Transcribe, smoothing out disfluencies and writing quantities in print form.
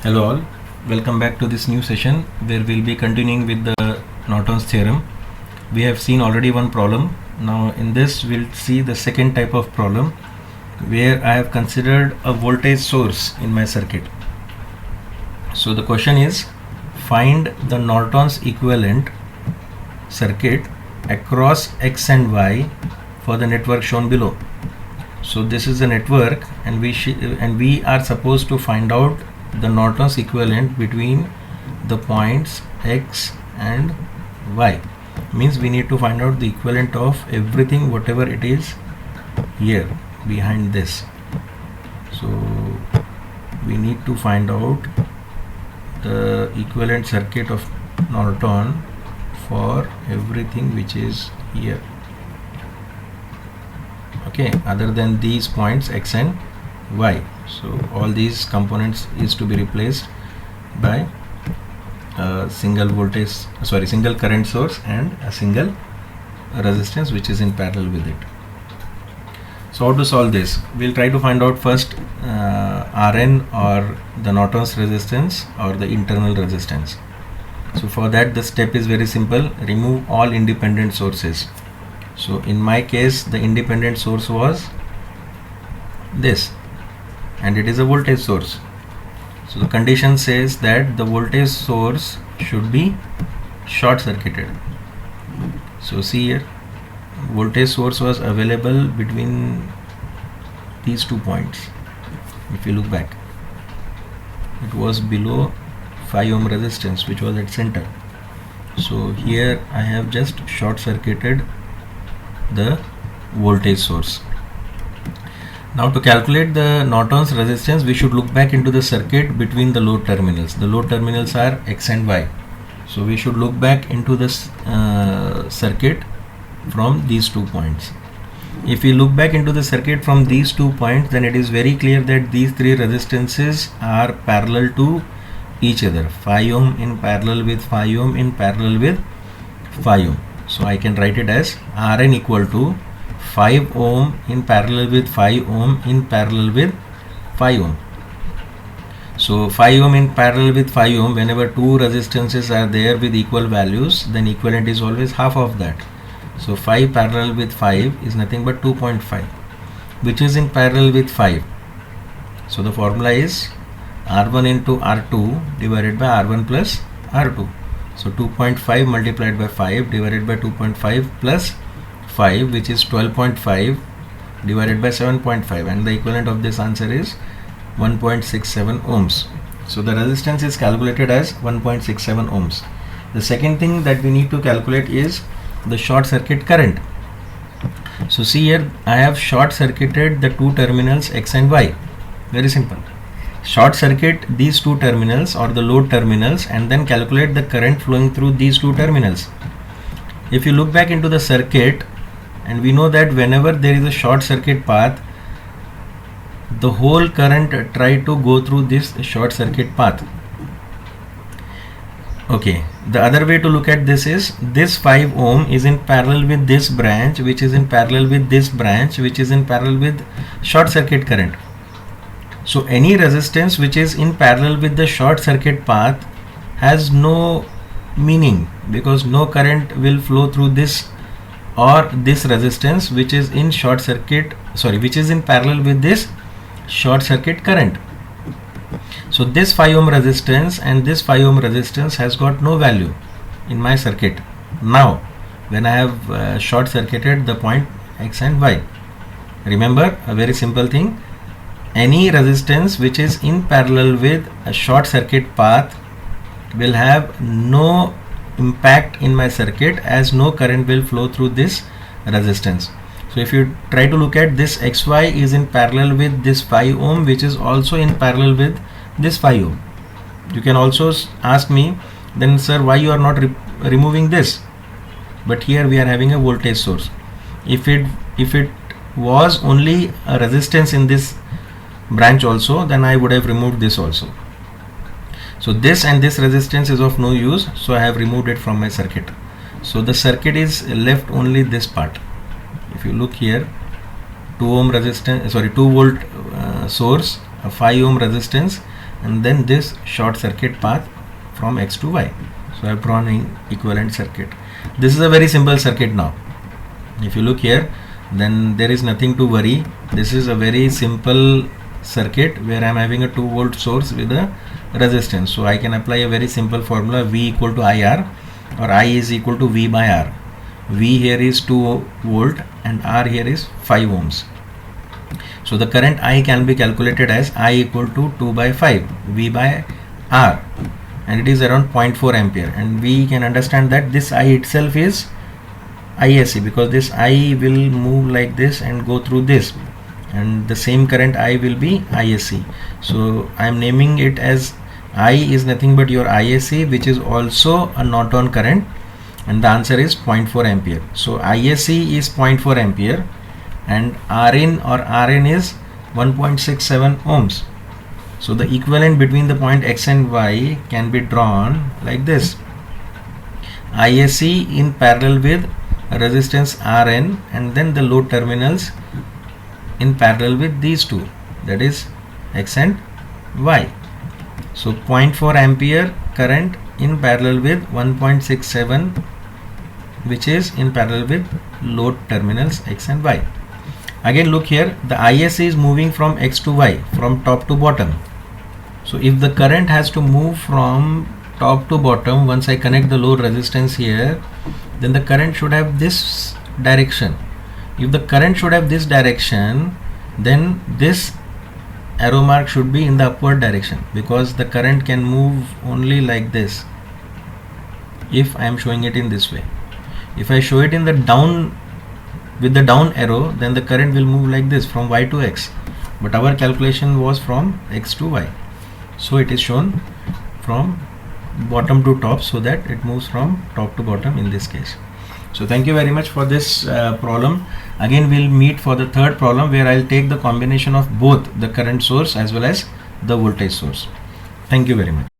Hello all, welcome back to this new session where we'll be continuing with the Norton's theorem. We have seen already one problem. Now in this we'll see the second type of problem where I have considered a voltage source in my circuit. So the question is, find the Norton's equivalent circuit across X and Y for the network shown below. So this is the network and we are supposed to find out the Norton's equivalent between the points X and Y. Means we need to find out the equivalent of everything whatever it is here behind this. So we need to find out the equivalent circuit of Norton for everything which is here, okay, other than these points X and Y. So all these components is to be replaced by a single current source and a single resistance which is in parallel with it. So how to solve this? We'll try to find out first Rn, or the Norton's resistance, or the internal resistance. So for that the step is very simple. Remove all independent sources. So in my case the independent source was this, and it is a voltage source. So the condition says that the voltage source should be short circuited. So see here, voltage source was available between these 2 points. If you look back, it was below 5 ohm resistance which was at center. So here I have just short circuited the voltage source. Now to calculate the Norton's resistance, we should look back into the circuit between the load terminals. The load terminals are X and Y. So we should look back into this circuit from these 2 points. If we look back into the circuit from these 2 points, then it is very clear that these 3 resistances are parallel to each other. 5 ohm in parallel with 5 ohm in parallel with 5 ohm. So I can write it as Rn equal to 5 ohm in parallel with 5 ohm in parallel with 5 ohm. So 5 ohm in parallel with 5 ohm, whenever 2 resistances are there with equal values, then equivalent is always half of that. So 5 parallel with 5 is nothing but 2.5, which is in parallel with 5. So the formula is R1 into R2 divided by R1 plus R2. So 2.5 multiplied by 5 divided by 2.5 plus 5, which is 12.5 divided by 7.5, and the equivalent of this answer is 1.67 ohms. So the resistance is calculated as 1.67 ohms. The second thing that we need to calculate is the short circuit current. So see here, I have short circuited the 2 terminals X and Y. Very simple. Short circuit these 2 terminals or the load terminals and then calculate the current flowing through these 2 terminals. If you look back into the circuit, and we know that whenever there is a short circuit path, the whole current try to go through this short circuit path. Okay, the other way to look at this is, this 5 ohm is in parallel with this branch, which is in parallel with this branch, which is in parallel with short circuit current. So any resistance which is in parallel with the short circuit path has no meaning, because no current will flow through this or this resistance which is in which is in parallel with this short circuit current. So this 5 ohm resistance and this 5 ohm resistance has got no value in my circuit now when I have short circuited the point X and Y. Remember a very simple thing: any resistance which is in parallel with a short circuit path will have no impact in my circuit, as no current will flow through this resistance. So if you try to look at this, XY is in parallel with this 5 ohm, which is also in parallel with this 5 ohm. You can also ask me, then sir, why you are not removing this? But here we are having a voltage source. If it was only a resistance in this branch also, then I would have removed this also. So this and this resistance is of no use, so I have removed it from my circuit. So the circuit is left only this part. If you look here, 2 volt source, a 5 ohm resistance, and then this short circuit path from X to Y. So I have drawn an equivalent circuit. This is a very simple circuit now. If you look here, then there is nothing to worry. This is a very simple circuit where I am having a 2 volt source with a resistance. So I can apply a very simple formula, V equal to IR, or I is equal to V by R. V here is 2 volt and R here is 5 ohms. So the current I can be calculated as I equal to 2 by 5 V by R, and it is around 0.4 ampere, and we can understand that this I itself is ISC, because this I will move like this and go through this, and the same current I will be ISC. So I am naming it as I is nothing but your ISC, which is also a Norton current, and the answer is 0.4 ampere. So ISC is 0.4 ampere and Rin or Rn is 1.67 ohms. So the equivalent between the point X and Y can be drawn like this: ISC in parallel with resistance Rn, and then the load terminals in parallel with these two, that is X and Y. So 0.4 ampere current in parallel with 1.67, which is in parallel with load terminals X and Y. Again look here, the ISC is moving from X to Y, from top to bottom. So if the current has to move from top to bottom, once I connect the load resistance here, then the current should have this direction. If the current should have this direction, then this arrow mark should be in the upward direction, because the current can move only like this if I am showing it in this way. If I show it in the down, with the down arrow, then the current will move like this from Y to X, but our calculation was from X to Y, so it is shown from bottom to top, so that it moves from top to bottom in this case. So thank you very much for this problem. Again we'll meet for the third problem, where I'll take the combination of both the current source as well as the voltage source. Thank you very much.